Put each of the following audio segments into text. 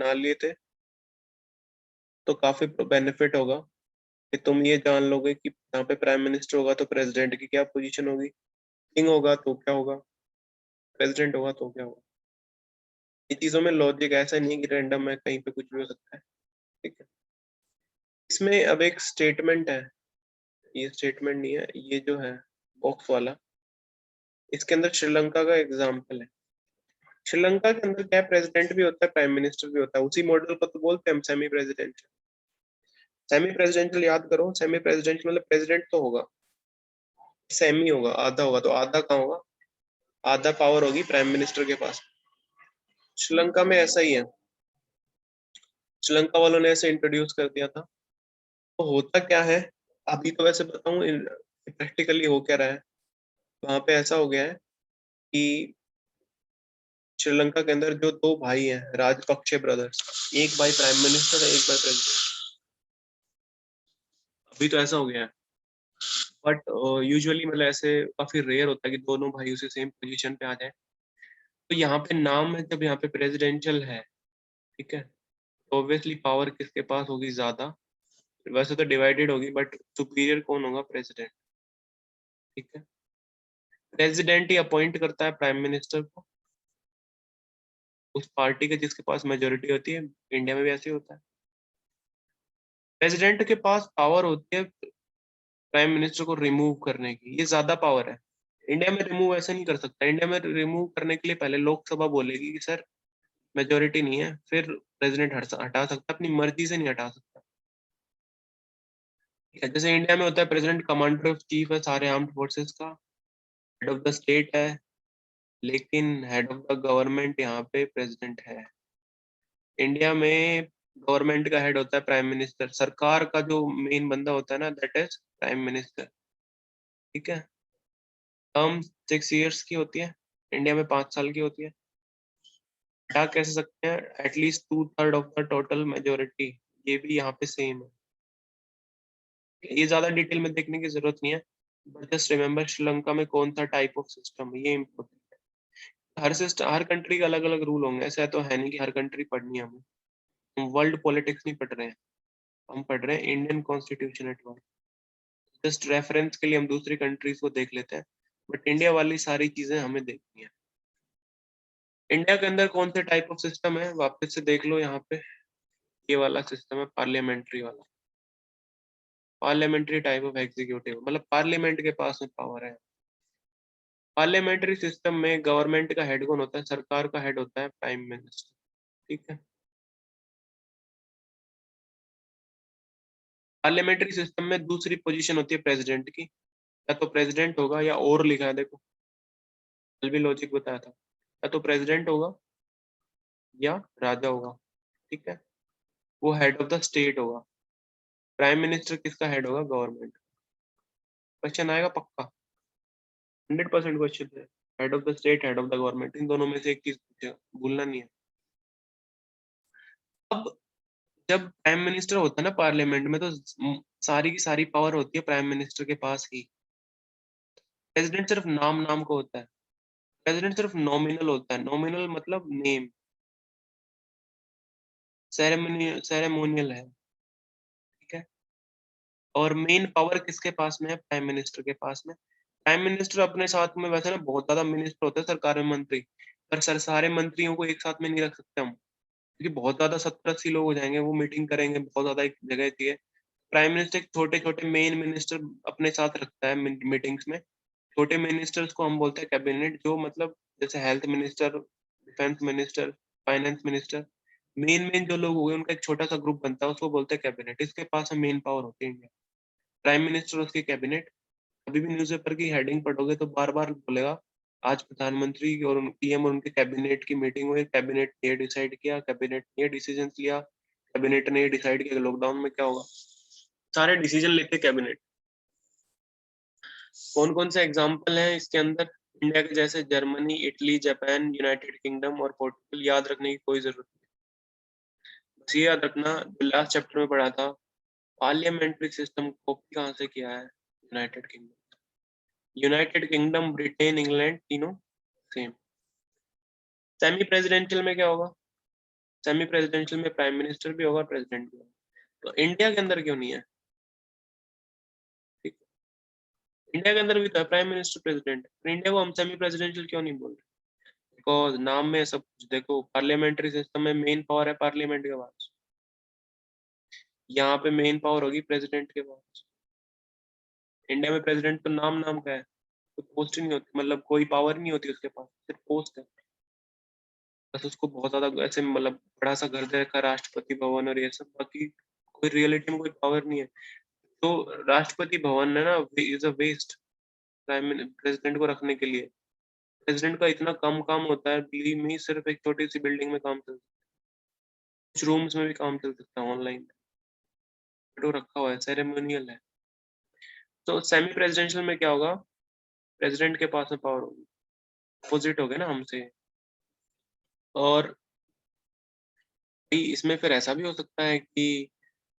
बना लिए थे तो काफी बेनिफिट होगा कि तुम ये जान लोगे कि यहाँ पे प्राइम मिनिस्टर होगा तो प्रेसिडेंट की क्या पोजीशन होगी, किंग होगा तो क्या होगा, प्रेसिडेंट होगा तो क्या होगा। ये चीजों में लॉजिक ऐसा नहीं है कि रैंडम है, कहीं पे कुछ भी हो सकता है। ठीक है। इसमें अब एक स्टेटमेंट है, ये स्टेटमेंट नहीं है, ये जो है बॉक्स वाला, इसके अंदर श्रीलंका का एग्जाम्पल है। श्रीलंका के अंदर क्या, प्रेसिडेंट भी होता है प्राइम मिनिस्टर भी होता है, उसी मॉडल को तो बोलते हैं हम सेमी प्रेसिडेंशियल। सेमी प्रेसिडेंशियल याद करो, सेमी प्रेसिडेंशियल मतलब प्रेसिडेंट तो होगा, सेमी होगा, आधा होगा, तो आधा कहाँ होगा, आधा पावर होगी प्राइम मिनिस्टर के पास। श्रीलंका में ऐसा ही है, श्रीलंका वालों ने ऐसे इंट्रोड्यूस कर दिया था। तो होता क्या है, अभी तो वैसे बताऊं प्रैक्टिकली हो क्या रहा है। वहां पे ऐसा हो गया है कि श्रीलंका के अंदर जो दो भाई हैं राजपक्षे ब्रदर्स, एक भाई प्राइम मिनिस्टर है, एक भाई प्रेसिडेंट। अभी तो ऐसा हो गया है, बट यूजुअली मतलब ऐसे काफी रेयर होता है कि दोनों भाई उसे सेम पोजीशन पे आ जाए। तो यहाँ पे नाम है, जब यहाँ पे प्रेसिडेंशियल है, ठीक है, तो ऑब्वियसली पावर किसके पास होगी ज्यादा, वैसे तो डिवाइडेड होगी बट सुपीरियर कौन होगा, प्रेसिडेंट। ठीक है। प्रेसिडेंट ही अपॉइंट करता है प्राइम मिनिस्टर को, उस पार्टी के जिसके पास मेजोरिटी होती है। इंडिया में भी ऐसे ही होता है। प्रेसिडेंट के पास पावर होती है प्राइम मिनिस्टर को रिमूव करने की, ये ज्यादा पावर है। इंडिया में रिमूव ऐसे नहीं कर सकता, इंडिया में रिमूव करने के लिए पहले लोकसभा बोलेगी कि सर मेजोरिटी नहीं है, फिर प्रेसिडेंट हटा सकता है, अपनी मर्जी से नहीं हटा सकता। ठीक है, जैसे इंडिया में होता है प्रेसिडेंट कमांडर ऑफ चीफ है सारे आर्म्ड फोर्सेस का, हेड ऑफ द स्टेट है, लेकिन हेड ऑफ द गवर्नमेंट यहाँ पे प्रेसिडेंट है। इंडिया में गवर्नमेंट का हेड होता है प्राइम मिनिस्टर, सरकार का जो मेन बंदा होता है ना, दैट इज प्राइम मिनिस्टर। ठीक है। टर्म 6 ईयर्स की होती है, इंडिया में 5 साल की होती है। क्या कह सकते हैं, at least 2/3 of the total majority, ये भी यहाँ पे सेम है। ये ज्यादा डिटेल में देखने की जरूरत नहीं है, बट जस्ट रिमेम्बर श्रीलंका में कौन सा टाइप ऑफ सिस्टम है, ये इम्पोर्टेंट है। हर सिस्टम, हर कंट्री का अलग अलग रूल होंगे, ऐसा तो है नहीं कि हर कंट्री पढ़नी है हमें। हम वर्ल्ड पॉलिटिक्स नहीं पढ़ रहे हैं, हम पढ़ रहे हैं Indian constitution at work. Just reference के लिए हम दूसरी कंट्रीज को देख लेते हैं, बट इंडिया वाली सारी चीजें हमें देखनी है। इंडिया के अंदर कौन से टाइप ऑफ सिस्टम है, वापस से देख लो यहाँ पे, ये वाला सिस्टम है पार्लियामेंट्री वाला। पार्लियामेंट्री टाइप ऑफ एग्जीक्यूटिव मतलब पार्लियामेंट के पास में पावर है। पार्लियामेंट्री सिस्टम में गवर्नमेंट का हेड कौन होता है, सरकार का हेड होता है प्राइम मिनिस्टर। ठीक है। पार्लियामेंट्री सिस्टम में दूसरी पोजीशन होती है प्रेसिडेंट की, या तो प्रेसिडेंट होगा या और लिखा है देखो, कल भी लॉजिक बताया था, या तो प्रेसिडेंट होगा या राजा होगा। ठीक है। वो हेड ऑफ द स्टेट होगा। प्राइम मिनिस्टर किसका हेड होगा, गवर्नमेंट। क्वेश्चन आएगा पक्का, 100% क्वेश्चन है। Head of the state, head of the government, इन दोनों में से एक चीज पूछेगा, भूलना नहीं है। अब जब प्राइम मिनिस्टर होता है ना पार्लियामेंट में, तो सारी की सारी पावर होती है प्राइम मिनिस्टर के पास ही। प्रेसिडेंट सिर्फ नाम नाम को होता है, प्रेसिडेंट सिर्फ नॉमिनल होता है, नॉमिनल मतलब नेम, सेरेमोनियल है। ठीक है। और मेन पावर किसके पास में है, प्राइम मिनिस्टर के पास में। प्राइम मिनिस्टर अपने साथ में वैसे ना बहुत ज्यादा मिनिस्टर होते हैं सरकार में, मंत्री, पर सर सारे मंत्रियों को एक साथ में नहीं रख सकते हम, क्योंकि बहुत ज्यादा 70-80 लोग हो जाएंगे, वो मीटिंग करेंगे, बहुत ज्यादा एक जगह चाहिए। प्राइम मिनिस्टर छोटे छोटे मेन मिनिस्टर अपने साथ रखता है मीटिंग्स में। छोटे मिनिस्टर्स को हम बोलते हैं कैबिनेट, जो मतलब जैसे health minister, defence minister, finance minister, main main जो लोग हो गए उनका एक छोटा सा ग्रुप बनता है, उसको बोलते हैं कैबिनेट। इसके पास मेन पावर होती है इंडिया, प्राइम मिनिस्टर उसकी कैबिनेट। अभी भी न्यूज़पेपर की हेडिंग पढ़ोगे तो बार बार बोलेगा आज प्रधानमंत्री और पीएम और उनके कैबिनेट की मीटिंग हुई, कैबिनेट ने डिसाइड किया, कैबिनेट ने डिसीजन लिया, कैबिनेट ने डिसाइड किया लॉकडाउन में क्या होगा, सारे डिसीजन लेते कैबिनेट। कौन कौन से एग्जाम्पल हैं इसके अंदर, इंडिया के जैसे Germany, Italy, Japan, United kingdom और पोर्टुगल, याद रखने की कोई जरूरत नहीं। बस ये याद रखना जो लास्ट चैप्टर में पढ़ा था, पार्लियामेंट्री सिस्टम कॉपी कहाँ से किया है, United kingdom. United kingdom, Britain, England, तीनों सेम। सेमी प्रेसिडेंशियल में क्या होगा, सेमी प्रेसिडेंशियल में प्राइम मिनिस्टर भी होगा, प्रेसिडेंट भी होगा। तो इंडिया के अंदर क्यों नहीं है? ठीक, इंडिया के अंदर भी तो है प्राइम मिनिस्टर प्रेसिडेंट, इंडिया को हम सेमी प्रेसिडेंशियल क्यों नहीं बोल रहे? बिकॉज नाम में सब कुछ देखो, पार्लियामेंट्री सिस्टम में मेन पावर है पार्लियामेंट के पास, यहाँ पे मेन पावर होगी प्रेसिडेंट के पास। इंडिया में प्रेसिडेंट तो नाम नाम का है, कोई पोस्ट ही नहीं होती, मतलब कोई पावर नहीं होती उसके पास, सिर्फ पोस्ट है। बस उसको बहुत ज्यादा ऐसे मतलब बड़ा सा घर दे रखा है, राष्ट्रपति भवन और ये सब, बाकी कोई रियलिटी में कोई पावर नहीं है। तो राष्ट्रपति भवन है ना, is a waste prime president को रखने के लिए। प्रेसिडेंट का इतना कम काम होता है, बिलीव मी, सिर्फ एक छोटी सी बिल्डिंग में काम चल सकता है, कुछ रूम्स में भी काम चल सकता है ऑनलाइन, तो रखा हुआ है, सेरेमोनियल है। तो सेमी प्रेसिडेंशियल में क्या होगा, प्रेसिडेंट के पास में पावर होगी, अपोजिट हो गया ना हमसे। और इसमें फिर ऐसा भी हो सकता है कि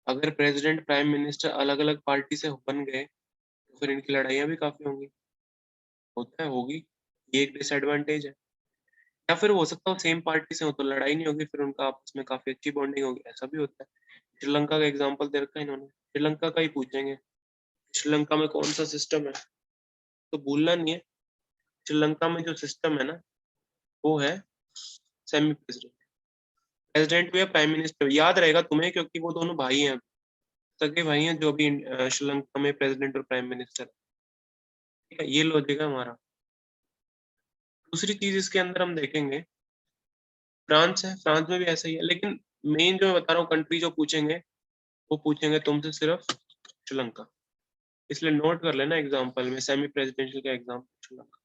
अगर प्रेसिडेंट प्राइम मिनिस्टर अलग अलग पार्टी से बन गए तो फिर इनकी लड़ाइयाँ भी काफी होंगी, होता है, होगी, ये एक डिसएडवांटेज है। या फिर हो सकता है सेम पार्टी से हो तो लड़ाई नहीं होगी, फिर उनका आपस में काफी अच्छी बॉन्डिंग होगी, ऐसा भी होता है। श्रीलंका का एग्जाम्पल दे रखा है इन्होंने, श्रीलंका का ही पूछेंगे, श्रीलंका में कौन सा सिस्टम है, तो भूलना नहीं है, श्रीलंका में जो सिस्टम है ना वो है सेमी प्रेसिडेंट, प्रेसिडेंट भी है प्राइम मिनिस्टर भी। याद रहेगा तुम्हें क्योंकि वो दोनों भाई हैं, सगे भाई हैं जो अभी श्रीलंका में प्रेसिडेंट और प्राइम मिनिस्टर। ठीक है, ये लॉजिक है हमारा। दूसरी चीज इसके अंदर हम देखेंगे, फ्रांस है, फ्रांस में भी ऐसा ही है, लेकिन मेन जो मैं बता रहा हूँ कंट्री जो पूछेंगे वो पूछेंगे तुमसे सिर्फ श्रीलंका, इसलिए नोट कर लेना एग्जाम्पल में सेमी प्रेसिडेंशियल का एग्जाम्पल श्रीलंका।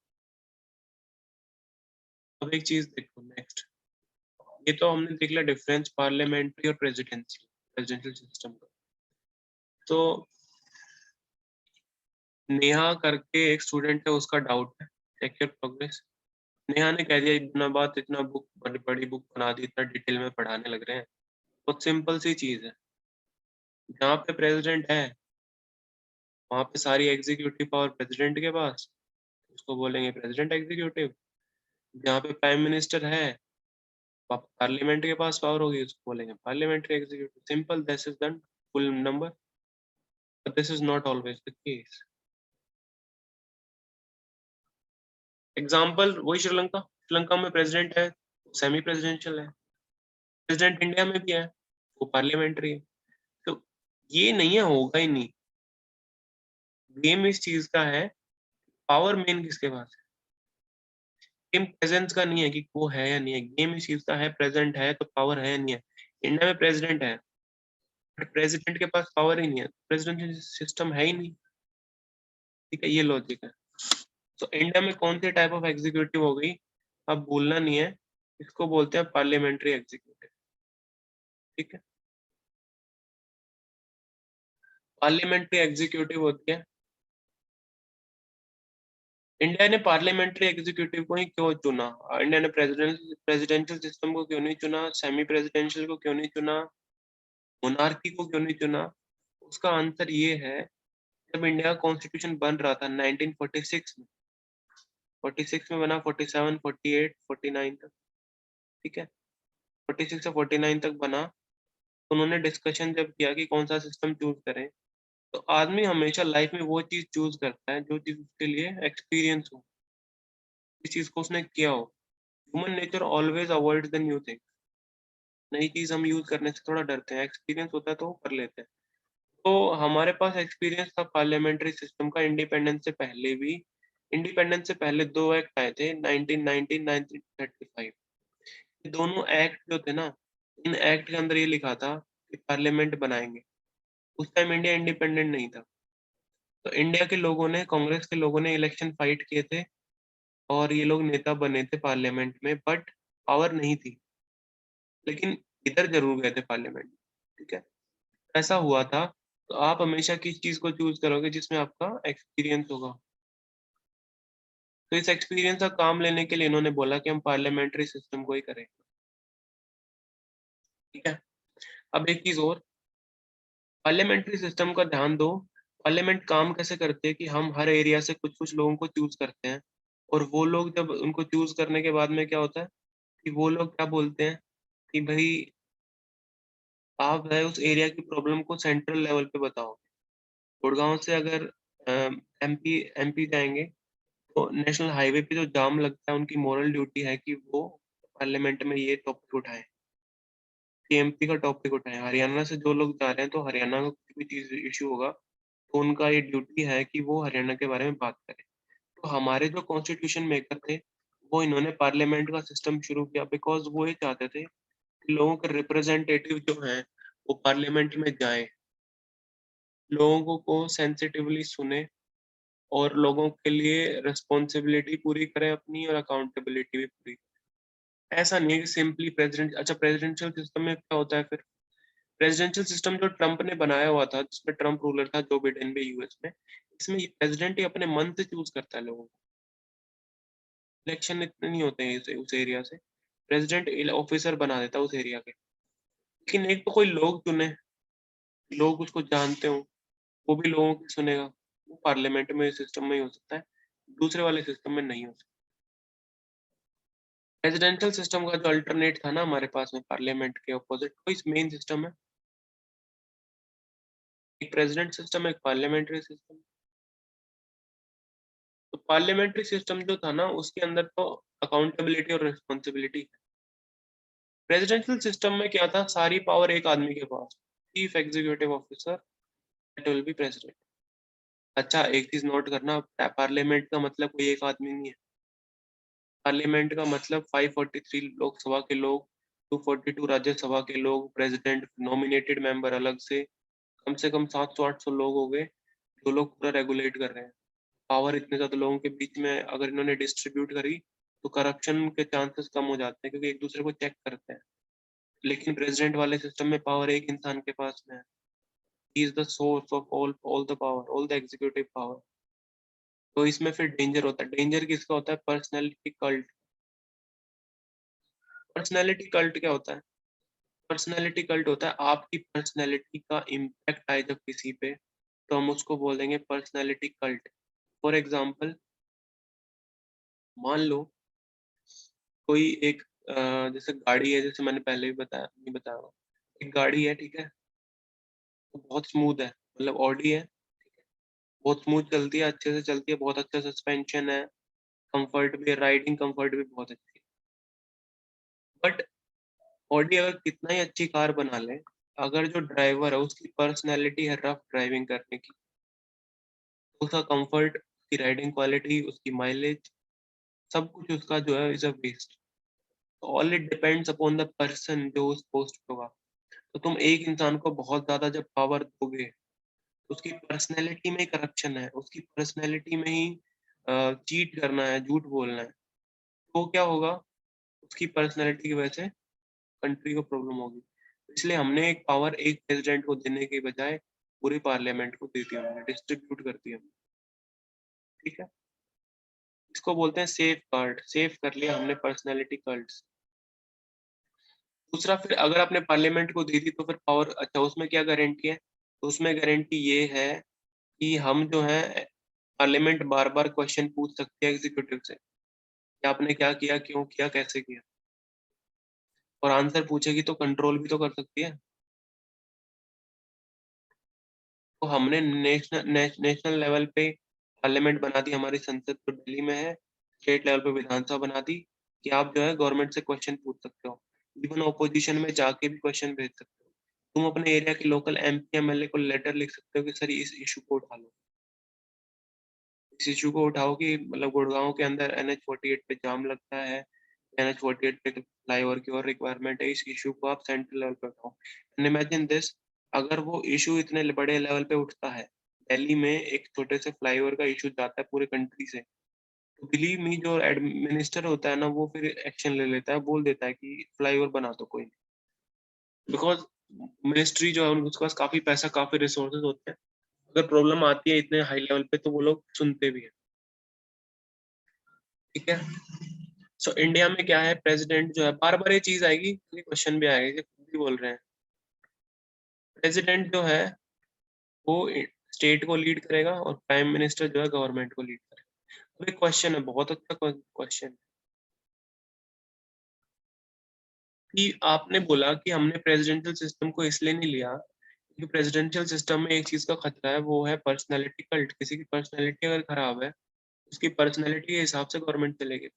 अब एक चीज देखो नेक्स्ट, ये तो हमने देख लिया डिफरेंस पार्लियामेंट्री और प्रेसिडेंशियल सिस्टम का। तो नेहा करके एक स्टूडेंट है, उसका डाउट है, चेक योर प्रोग्रेस। नेहा ने कह दिया इतना बात, इतना बुक, बड़ी बड़ी बुक बना दी, इतना डिटेल में पढ़ाने लग रहे हैं। बहुत सिंपल सी चीज है, जहाँ पे प्रेसिडेंट है वहां पे सारी एग्जीक्यूटिव पावर प्रेसिडेंट के पास, उसको बोलेंगे प्रेसिडेंट एग्जीक्यूटिव। जहाँ पे प्राइम मिनिस्टर है पार्लियामेंट के पास पावर होगी, उसको बोलेंगे parliamentary executive. Simple, this is done, full number, but this is not always the case. Example वही श्रीलंका, श्रीलंका में प्रेसिडेंट है, सेमी प्रेसिडेंशियल है, प्रेसिडेंट इंडिया में भी है, वो पार्लियामेंट्री है। तो ये नहीं है, होगा ही नहीं। गेम इस चीज का है, पावर मेन किसके पास है, गेम प्रेजेंस का नहीं है कि वो है या नहीं है, गेम इस चीज का है प्रेजेंट है तो पावर है या नहीं है। इंडिया में प्रेसिडेंट है बट प्रेसिडेंट के पास पावर ही नहीं है, प्रेसिडेंट सिस्टम है ही नहीं। ठीक है, ये लॉजिक है। तो इंडिया में कौन सी टाइप ऑफ एग्जीक्यूटिव हो गई, अब भूलना नहीं है, इसको बोलते हैं पार्लियामेंट्री एग्जीक्यूटिव। ठीक है, पार्लियामेंट्री एग्जीक्यूटिव होती है, इंडिया ने पार्लियामेंट्री एग्जीक्यूटिव को ही क्यों चुना, इंडिया ने प्रेसिडेंशियल सिस्टम को क्यों नहीं चुना, सेमी प्रेसिडेंशियल को क्यों नहीं चुना, मोनार्की को क्यों नहीं चुना? उसका आंसर ये है, जब इंडिया का कॉन्स्टिट्यूशन बन रहा था 1946 में, 46 में बना, 47, 48, 49 तक। ठीक है, 46 से 49 तक बना, तो उन्होंने डिस्कशन जब किया कि कौन सा सिस्टम चूज करें, तो आदमी हमेशा लाइफ में वो चीज चूज करता है जो चीज उसके लिए एक्सपीरियंस हो, इस चीज को उसने किया हो। Human nature always avoid the new thing, नई चीज हम यूज करने से थोड़ा डरते हैं, एक्सपीरियंस होता है तो वो कर लेते हैं। तो हमारे पास एक्सपीरियंस था पार्लियामेंट्री सिस्टम का, इंडिपेंडेंस से पहले भी। इंडिपेंडेंस से पहले दो एक्ट आए थे, 1919, 1935। ये दोनों एक्ट जो थे ना, इन एक्ट के अंदर ये लिखा था कि पार्लियामेंट बनाएंगे। उस टाइम इंडिया इंडिपेंडेंट नहीं था, तो इंडिया के लोगों ने, कांग्रेस के लोगों ने इलेक्शन फाइट किए थे और ये लोग नेता बने थे पार्लियामेंट में, बट पावर नहीं थी, लेकिन इधर जरूर गए थे पार्लियामेंट। ठीक है, ऐसा हुआ था। तो आप हमेशा किस चीज को चूज करोगे जिसमें आपका एक्सपीरियंस होगा। तो इस एक्सपीरियंस का काम लेने के लिए इन्होंने बोला कि हम पार्लियामेंट्री सिस्टम को ही करें। ठीक है, अब एक चीज और, पार्लियामेंट्री सिस्टम का ध्यान दो। पार्लियामेंट काम कैसे करते हैं कि हम हर एरिया से कुछ कुछ लोगों को चूज करते हैं, और वो लोग जब उनको चूज करने के बाद में क्या होता है कि वो लोग क्या बोलते हैं कि भाई आप है उस एरिया की प्रॉब्लम को सेंट्रल लेवल पे बताओ। गुड़गांव से अगर एमपी एमपी जाएंगे तो नेशनल हाईवे पे जो जाम लगता है, उनकी मॉरल ड्यूटी है कि वो पार्लियामेंट में ये टॉपिक उठाएं, एमपी का टॉपिक उठाएं। हरियाणा से जो लोग जा रहे हैं तो हरियाणा का कुछ भी चीज इशू होगा तो उनका ये ड्यूटी है कि वो हरियाणा के बारे में बात करें। तो हमारे जो कॉन्स्टिट्यूशन मेकर थे वो इन्होंने पार्लियामेंट का सिस्टम शुरू किया बिकॉज वो ये चाहते थे कि लोगों के रिप्रेजेंटेटिव जो हैं वो पार्लियामेंट में जाएं, लोगों को सेंसिटिवली सुने और लोगों के लिए रिस्पॉन्सिबिलिटी पूरी करें अपनी और अकाउंटेबिलिटी भी पूरी करें। ऐसा नहीं है कि सिंपली प्रेसिडेंट। अच्छा, प्रेसिडेंशियल सिस्टम में क्या होता है फिर? प्रेसिडेंशियल सिस्टम जो ट्रम्प ने बनाया हुआ था, जिसमें ट्रम्प रूलर था, जो बिडेन भी यूएस में, इसमें ये प्रेसिडेंट ही अपने मन से चूज करता है लोगों को। इलेक्शन इतने नहीं होते हैं उस एरिया से, प्रेसिडेंट ऑफिसर बना देता है उस एरिया के। लेकिन एक तो कोई लोग चुने, लोग उसको जानते हो, वो भी लोगों की सुनेगा, वो पार्लियामेंट में सिस्टम में ही हो सकता है, दूसरे वाले सिस्टम में नहीं हो सकता। प्रेसिडेंशियल सिस्टम का जो अल्टरनेट था ना हमारे पास में पार्लियामेंट के ऑपोजिट, तो इस मेन सिस्टम है, एक प्रेसिडेंट सिस्टम, एक पार्लियामेंट्री सिस्टम। तो पार्लियामेंट्री सिस्टम जो था ना उसके अंदर तो अकाउंटेबिलिटी और रिस्पॉन्सिबिलिटी है। प्रेसिडेंशियल सिस्टम में क्या था, सारी पावर एक आदमी के पास, chief executive officer, that will be president. अच्छा, एक चीज नोट करना, पार्लियामेंट का मतलब कोई एक आदमी नहीं है। पार्लियामेंट का मतलब 543 लोकसभा के लोग, 242 राज्यसभा के लोग, प्रेसिडेंट, नॉमिनेटेड मेंबर अलग से कम 700-800 लोग हो गए जो लोग पूरा रेगुलेट कर रहे हैं। पावर इतने ज्यादा लोगों के बीच में अगर इन्होंने डिस्ट्रीब्यूट करी तो करप्शन के चांसेस कम हो जाते हैं क्योंकि एक दूसरे को चेक करते हैं। लेकिन प्रेसिडेंट वाले सिस्टम में पावर एक इंसान के पास में है। He is the source of all the power, all the executive power. तो इसमें फिर डेंजर होता है। डेंजर किसका होता है? Personality cult. पर्सनैलिटी कल्ट क्या होता है? पर्सनैलिटी कल्ट होता है आपकी पर्सनैलिटी का इम्पैक्ट आए जब किसी पे, तो हम उसको बोल देंगे पर्सनैलिटी कल्ट। फॉर एग्जाम्पल, मान लो कोई एक जैसे गाड़ी है, जैसे मैंने पहले भी बताया, नहीं बताया होगा। एक गाड़ी है, ठीक है, वो बहुत स्मूथ है, मतलब ऑडी है, बहुत स्मूथ चलती है, अच्छे से चलती है, बहुत अच्छा सस्पेंशन है, कंफर्ट भी है, राइडिंग कंफर्ट भी बहुत अच्छी है। बट ऑडी अगर कितना ही अच्छी कार बना ले, अगर जो ड्राइवर है उसकी पर्सनैलिटी है रफ ड्राइविंग करने की, तो उसका कंफर्ट, उसकी राइडिंग क्वालिटी, उसकी माइलेज, सब कुछ उसका जो है is a waste. All it depends upon the person जो उस पोस्ट पे होगा। तो तुम एक इंसान को बहुत ज्यादा जब पावर दोगे, तो उसकी पर्सनैलिटी में ही करप्शन है, उसकी पर्सनैलिटी में ही चीट करना है, झूठ बोलना है, तो क्या होगा? उसकी पर्सनैलिटी की वजह से कंट्री को प्रॉब्लम होगी। इसलिए हमने एक पावर एक प्रेसिडेंट को देने के बजाय पूरी पार्लियामेंट को दे दी, हमने डिस्ट्रीब्यूट कर दिया। ठीक है, इसको बोलते हैं सेफ कार्ड, सेफ कर लिया हमने पर्सनैलिटी कार्ड्स। दूसरा, फिर अगर आपने पार्लियामेंट को दे दी तो फिर पावर, अच्छा उसमें क्या गारंटी है? तो उसमें गारंटी ये है कि हम जो है पार्लियामेंट बार बार क्वेश्चन पूछ सकते हैं एग्जीक्यूटिव से कि आपने क्या किया, क्यों किया, कैसे किया, और आंसर पूछेगी तो कंट्रोल भी तो कर सकती है। तो हमने नेशनल लेवल पे पार्लियामेंट बना दी, हमारी संसद तो दिल्ली में है, स्टेट लेवल पे विधानसभा बना दी कि आप जो है गवर्नमेंट से क्वेश्चन पूछ सकते हो, इवन ऑपोजिशन में जाके भी क्वेश्चन भेज सकते हो। तुम अपने एरिया के लोकल एमपी एमएलए को लेटर लिख सकते हो कि सर इस इशू को उठा लो, इस इशू को उठाओ कि मतलब गुड़गांव के अंदर NH-48 पे जाम लगता है, NH-48 पे फ्लाईओवर की और रिक्वायरमेंट है, इस इशू को आप सेंट्रल लेवल पे उठाओ। एंड इमेजिन दिस, अगर वो इशू इतने बड़े लेवल पे उठता है, दिल्ली में एक छोटे से फ्लाईओवर का इशू जाता है पूरे कंट्री से, तो बिलीव मी जो मिनिस्टर होता है ना वो फिर एक्शन ले लेता है, बोल देता है कि फ्लाईओवर बना दो कोई, बिकॉज मिनिस्ट्री जो है उनके पास काफी पैसा, काफी रिसोर्सेज होते हैं। अगर प्रॉब्लम आती है इतने हाई लेवल पे तो वो लोग सुनते भी हैं। ठीक है, सो इंडिया में क्या है, प्रेसिडेंट जो है, बार बार ये चीज आएगी, ये क्वेश्चन भी आएगा, ये खुद भी बोल रहे हैं, प्रेसिडेंट जो है वो स्टेट को लीड करेगा और प्राइम मिनिस्टर जो है गवर्नमेंट को लीड करेगा। अब एक क्वेश्चन है, बहुत अच्छा क्वेश्चन, कि आपने बोला कि हमने प्रेसिडेंशियल सिस्टम को इसलिए नहीं लिया क्योंकि प्रेसिडेंशियल सिस्टम में एक चीज का खतरा है, वो है पर्सनैलिटी कल्ट। किसी की पर्सनैलिटी अगर खराब है, उसकी पर्सनैलिटी के हिसाब से गवर्नमेंट चलेगी।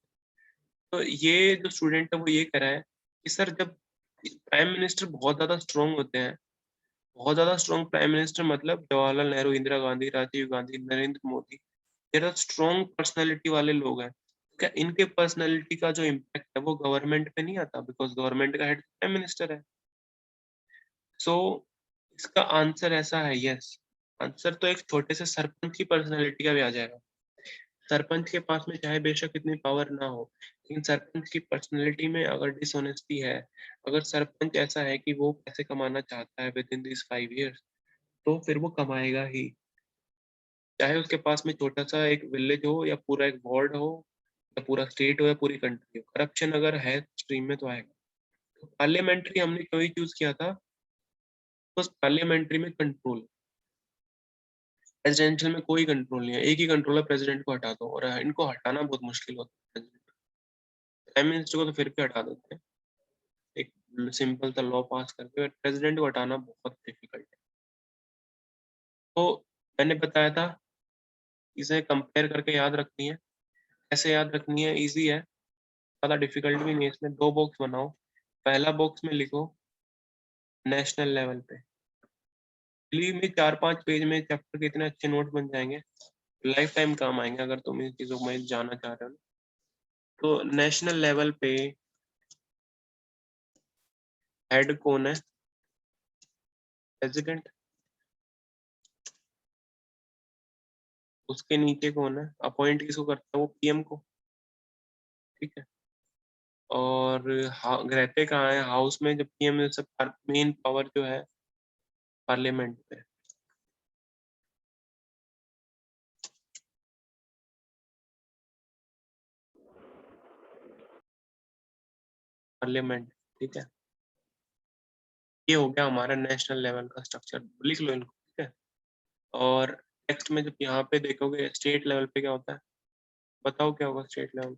तो ये जो स्टूडेंट है वो ये कह रहा है कि सर जब प्राइम मिनिस्टर बहुत ज्यादा स्ट्रांग होते हैं, बहुत ज्यादा स्ट्रांग प्राइम मिनिस्टर मतलब जवाहरलाल नेहरू, इंदिरा गांधी, राजीव गांधी, नरेंद्र मोदी, ये तो स्ट्रांग पर्सनैलिटी वाले लोग हैं। क्या इनके पर्सनैलिटी का जो इम्पैक्ट है वो गवर्नमेंट पे नहीं आता? बिकॉज गवर्नमेंट का हेड प्राइम मिनिस्टर है। सो इसका आंसर ऐसा है यस। आंसर तो एक छोटे से सरपंच की पर्सनैलिटी का भी आ जाएगा। सरपंच के पास में चाहे बेशक इतनी पावर ना हो, लेकिन सरपंच की पर्सनैलिटी में अगर डिसऑनेस्टी है, अगर सरपंच ऐसा है कि वो पैसे कमाना चाहता है विद इन दिस 5 years, तो फिर वो कमाएगा ही, चाहे उसके पास में छोटा सा एक विलेज हो या पूरा एक वार्ड हो या पूरा स्टेट हो या पूरी कंट्री हो। करप्शन अगर है स्ट्रीम में तो आएगा। तो पार्लियामेंट्री हमने क्यों ही चूज किया था? बस पार्लियामेंट्री में कंट्रोल, प्रेसिडेंशियल में कोई कंट्रोल नहीं है। एक ही कंट्रोल है, प्रेसिडेंट को हटा दो, और इनको हटाना बहुत मुश्किल होता है। प्राइम मिनिस्टर को तो फिर भी हटा देते हैं एक सिंपल सा लॉ पास करके, प्रेसिडेंट को हटाना बहुत डिफिकल्ट है। तो मैंने बताया था इसे कंपेयर करके याद रखनी है। कैसे याद रखनी है? इजी है, ज़्यादा डिफिकल्ट भी नहीं है। इसमें दो बॉक्स बनाओ। पहला बॉक्स में लिखो नेशनल लेवल पे। दिल्ली में 4-5 पेज में चैप्टर के इतने अच्छे नोट बन जाएंगे, लाइफ टाइम काम आएंगे अगर तुम इन चीज़ों में जानना चाह रहे हो। तो नेशनल लेवल पे हेड कौन है? प्रेसिडेंट। उसके नीचे कौन है? अपॉइंट किसको करता है? वो पीएम को। ठीक है। और रहते कहाँ है हाउस में? जब पीएम सब मेन पावर जो है पार्लियामेंट पे। पार्लियामेंट। ठीक है। ये हो गया हमारा नेशनल लेवल का स्ट्रक्चर, लिख लो इनको। ठीक है। और टेक्स्ट में जब यहाँ पे देखोगे स्टेट लेवल पे क्या होता है, बताओ क्या होगा स्टेट लेवल?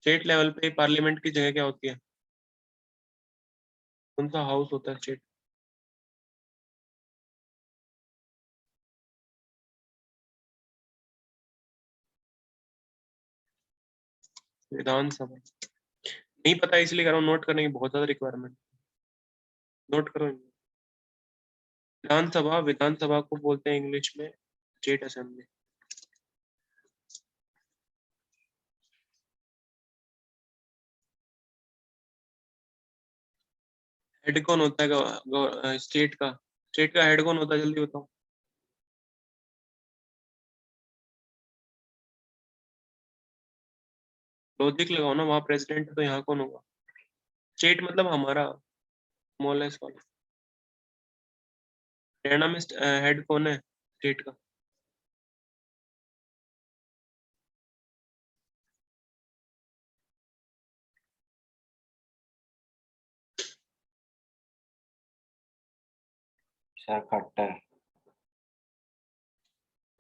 स्टेट लेवल पे पार्लियामेंट की जगह क्या होती है? कौन सा हाउस होता है स्टेट? विधानसभा। नहीं पता इसलिए कर रहा हूँ, नोट करने की बहुत ज्यादा रिक्वायरमेंट। नोट करो। विधानसभा, विधानसभा को बोलते हैं इंग्लिश में स्टेट असेंबली। हेड कौन होता है स्टेट का? स्टेट का हेड कौन होता है जल्दी बताओ। लॉजिक लगाओ ना, वहाँ प्रेसिडेंट है तो यहाँ कौन होगा? स्टेट मतलब हमारा स्मॉलेस्ट वाला। हरियाणा में हेड कौन है स्टेट का? खट्टर।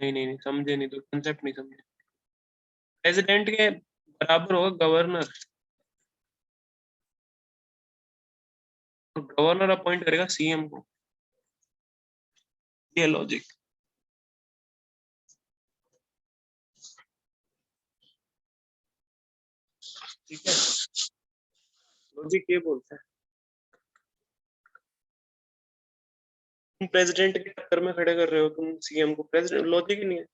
नहीं नहीं नहीं, समझे नहीं, तो कंसेप्ट नहीं समझे। प्रेसिडेंट के बराबर होगा गवर्नर, और गवर्नर अपॉइंट करेगा सीएम को। ये लॉजिक। ठीक है। लॉजिक ये बोलता है। तुम प्रेसिडेंट के टक्कर में खड़े कर रहे हो तुम सीएम को, प्रेसिडेंट लॉजिक ही नहीं है।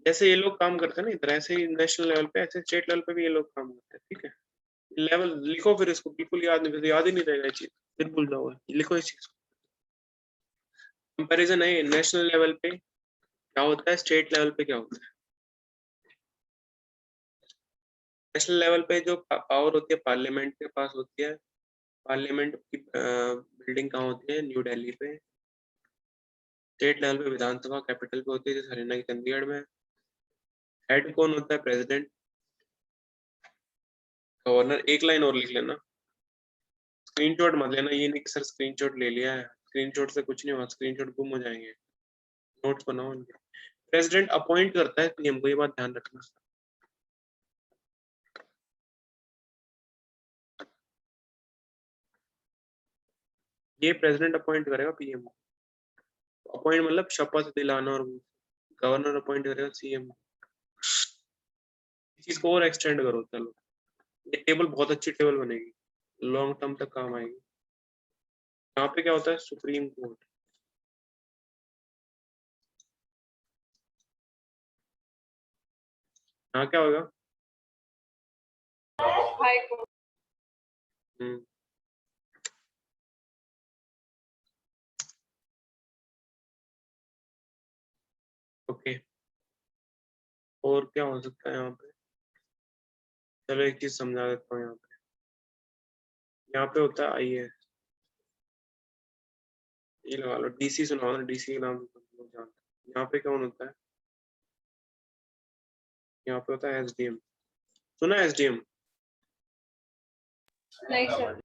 जैसे ये लोग काम करते हैं ना इधर, ऐसे ही नेशनल लेवल पे, ऐसे स्टेट लेवल पे भी ये लोग काम करते हैं। ठीक है। लेवल लिखो, फिर इसको बिल्कुल याद नहीं, फिर याद ही नहीं रहेगा ये चीज, फिर भूल जाओगे। लिखो इस चीज को। कंपेरिजन है नेशनल लेवल पे क्या होता है, स्टेट लेवल पे क्या होता है। नेशनल लेवल पे जो पावर होती है पार्लियामेंट के पास होती है। पार्लियामेंट की बिल्डिंग कहाँ होती है? न्यू दिल्ली पे। स्टेट लेवल पे विधानसभा कैपिटल पे होती है, जैसे हरियाणा की चंडीगढ़ में। हेड कौन होता है? प्रेसिडेंट। गवर्नर। एक लाइन और लिख लेना, स्क्रीनशॉट मत लेना, ये नहीं कि सर स्क्रीनशॉट ले लिया है, स्क्रीनशॉट से कुछ नहीं होगा, स्क्रीनशॉट गुम हो जाएंगे, नोट्स बनाओ इनके। प्रेसिडेंट अपॉइंट करता है पीएम को, ये बात ध्यान रखना। ये प्रेसिडेंट अपॉइंट करेगा पीएम को। अपॉइंट मतलब शपथ दिलाना, और गवर्नर अपॉइंट करेगा सीएम। इस चीज को और एक्सटेंड करो, चलो ये टेबल बहुत अच्छी टेबल बनेगी, लॉन्ग टर्म तक काम आएगी। यहाँ पे क्या होता है, सुप्रीम कोर्ट। यहाँ क्या होगा, हाई कोर्ट। ओके, और क्या हो सकता है यहाँ पे, चलो एक चीज समझा देता हूँ। यहाँ पे होता है आईएएस, ये लगा लो, डीसी सुना ना, डीसी के नाम से सब लोग जानते हैं। यहाँ पे कौन होता है, यहाँ पे होता है एसडीएम। सुना है एसडीएम? नहीं सर।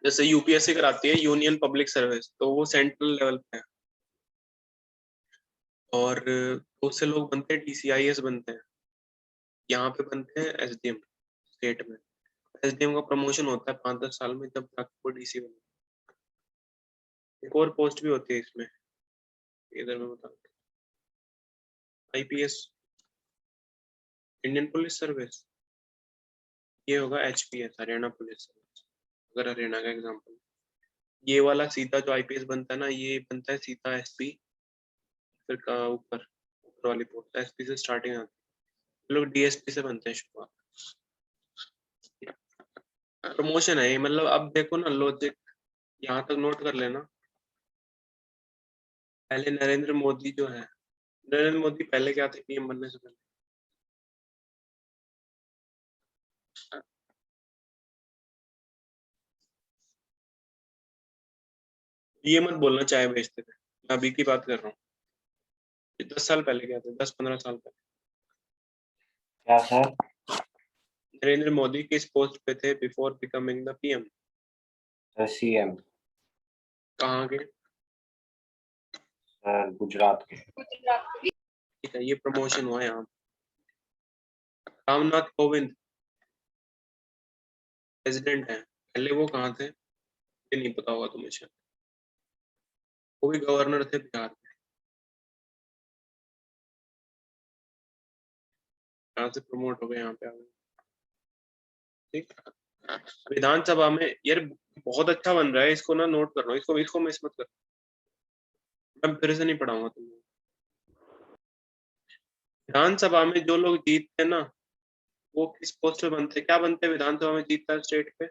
जैसे यूपीएससी कराती है, यूनियन पब्लिक सर्विस, तो वो सेंट्रल लेवल पे है, और उससे लोग बनते हैं टीसीआईएस बनते हैं। यहाँ पे बनते हैं एसडीएम स्टेट में। एसडीएम का प्रमोशन होता है 5-10 साल में, जब तक वो डीसी बने। एक और पोस्ट भी होती है इसमें, इधर में बता, आईपीएस, इंडियन पुलिस सर्विस। ये होगा एचपीएस, हरियाणा पुलिस सर्विस, अगर हरियाणा का एग्जाम्पल। ये वाला सीधा जो आईपीएस बनता है ना, ये बनता है सीधा एसपी, फिर का ऊपर ऊपर वाली पोस्ट एसपी से स्टार्टिंग आती है, लोग डीएसपी से बनते हैं शुरुआत। प्रमोशन है ये, मतलब अब देखो ना लॉजिक, यहाँ तक नोट कर लेना। पहले नरेंद्र मोदी जो है, नरेंद्र मोदी पहले क्या थे पीएम बनने से पहले, ये मत बोलना चाय बेचते थे, मैं अभी की बात कर रहा हूँ। 10 साल पहले क्या थे, 10-15 साल पहले। क्या सर? नरेंद्र मोदी किस पोस्ट पे थे before becoming the PM? CM. कहाँ के? सर गुजरात के। गुजरात। ठीक है, ये प्रमोशन हुआ यहाँ। रामनाथ कोविंद प्रेसिडेंट है, पहले वो कहाँ थे, ये नहीं पता होगा तुम्हें शायद, वो भी गवर्नर थे बिहार में। यहाँ से प्रमोट हो गए, यहाँ पे आ गए। ठीक, विधानसभा में यार बहुत अच्छा बन रहा है, इसको ना नोट कर लो, इसको इसको मिस मत कर, मैं फिर से नहीं पढ़ाऊंगा तुम्हें। विधानसभा में जो लोग जीतते हैं ना, वो किस पोस्ट पे बनते हैं, क्या बनते हैं विधानसभा में जीतता है स्टेट पे?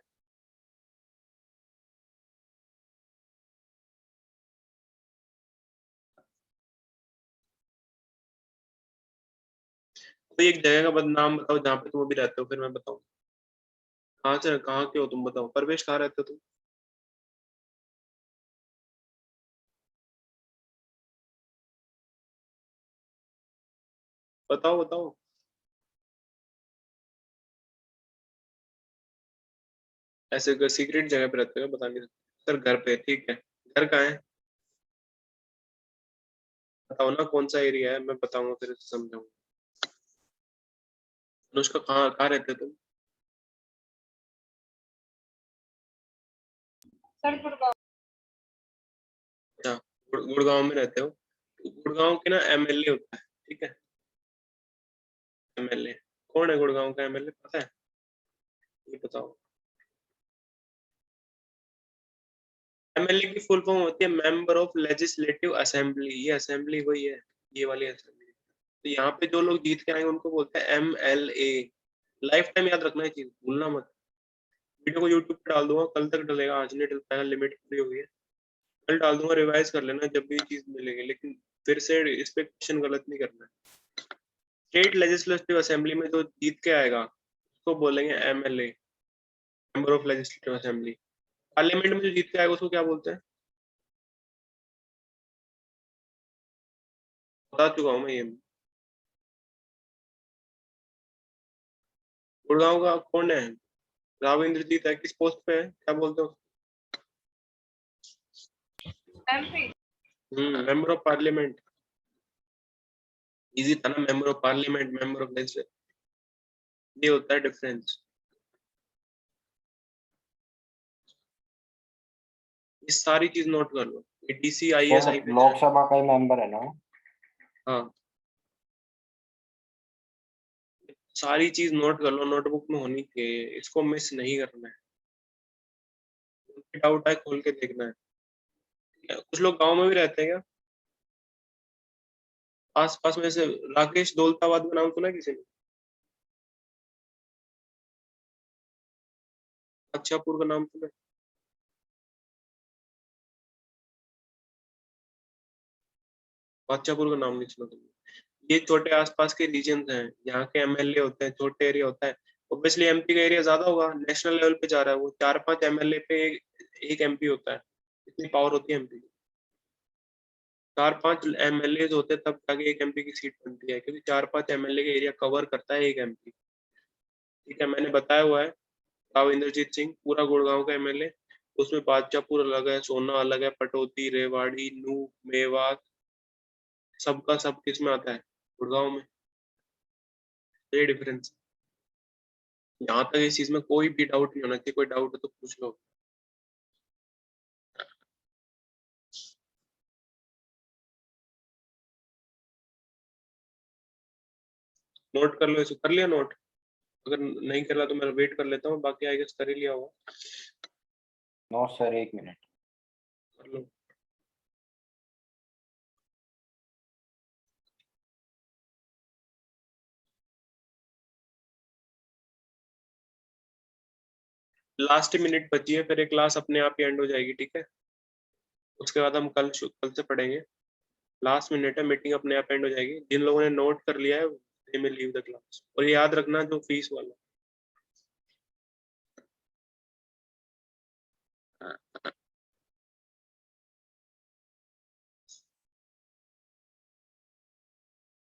कोई एक जगह का नाम बताओ जहाँ पे तुम अभी रहते हो, फिर मैं बताऊँ। कहाँ से, कहाँ के हो तुम, बताओ। परवेश, कहाँ रहते हो तुम? बताओ बताओ। ऐसे सीक्रेट जगह पे रहते हो, बता नहीं सकते। सर घर पे, ठीक है। घर कहाँ है, बताओ ना कौन सा एरिया है, मैं बताऊंगा फिर समझाऊंगा। अनुष्का, कहाँ कहाँ रहते हो तुम? सर गुड़गांव। अच्छा, गुड़गांव में रहते हो। तो गुड़गांव के ना एमएलए होता है, ठीक है। एमएलए कौन है, गुड़गांव का एमएलए पता है, ये बताओ। एमएलए की फुल फॉर्म होती है मेंबर ऑफ लेजिस्लेटिव असेंबली, ये असेंबली वही है, ये वाली असेंबली। तो यहाँ पे जो लोग जीत के आएंगे उनको बोलते हैं एमएलए। लाइफ टाइम याद रखना है चीज, भूलना मत। वीडियो को यूट्यूब पे डाल दूंगा, कल तक डलेगा, आज नहीं डल पाएगा, लिमिट पूरी हो गई है। कल डाल दूंगा, रिवाइज कर लेना जब भी चीज मिलेगी, लेकिन फिर से इस पे क्वेश्चन गलत नहीं करना है। स्टेट लेजिस्लेटिव असेंबली में जो जीत के आएगा उसको बोलेंगे MLA, member of legislative assembly. Parliament में जो जीत के आएगा उसको क्या बोलते हैं, बता चुका हूँ मैं ये। गुड़गांव का कौन है, राव इंद्रजीत है, किस पोस्ट पे है, क्या बोलते हो? MP. Member of parliament. Easy था ना, member of parliament, member of legislature, ये होता है डिफरेंस। ये सारी चीज नोट कर लो, ATC IAS sir IPS। Lok Sabha का ही मेंबर है ना? हाँ, सारी चीज नोट कर लो, नोटबुक में होनी चाहिए, इसको मिस नहीं करना है। डाउट है खोल के देखना है। कुछ लोग गांव में भी रहते हैं क्या? आस पास में से राकेश दौलताबाद का नाम सुना है किसी ने? अच्छापुर का नाम सुना है? अच्छापुर का नाम नहीं सुना तुमने? ये छोटे आसपास के रीजन हैं, यहाँ के MLA होते हैं, छोटे एरिया होता है। ऑब्वियसली MP का एरिया ज्यादा होगा, नेशनल लेवल पे जा रहा है वो, 4-5 MLA पे एक MP होता है, इतनी पावर होती है MP की। 4-5 MLA होते हैं तब जाके एक MP की सीट बनती है, क्योंकि 4-5 MLA का एरिया कवर करता है एक MP। ठीक है, मैंने बताया हुआ है। राव इंद्रजीत सिंह पूरा गुड़गांव का MLA, उसमें बादशाहपुर अलग है, सोना अलग है, पटौदी, रेवाड़ी, नूह, मेवात, सबका सब किस में आता है? गुड़गांव में। ये डिफरेंस। यहाँ तक इस चीज में कोई भी डाउट नहीं होना चाहिए, कोई डाउट है तो पूछ लो। नोट कर लो, इसे कर लिया नोट? अगर नहीं कर रहा तो मैं वेट कर लेता हूँ, बाकी आई गेस कर ही लिया होगा। No sir, 1 minute. कर लो। लास्ट मिनट बची है, फिर एक क्लास अपने आप ही एंड हो जाएगी, ठीक है? उसके बाद हम कल से पढ़ेंगे। लास्ट मिनट है, मीटिंग अपने आप एंड हो जाएगी। जिन लोगों ने नोट कर लिया है दे में लीव द क्लास, और ये याद रखना जो फीस वाला।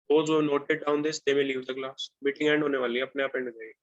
Those who have noted down this, they may leave the class. Meeting and होने वाली है, अपने आप एंड हो जाएगी।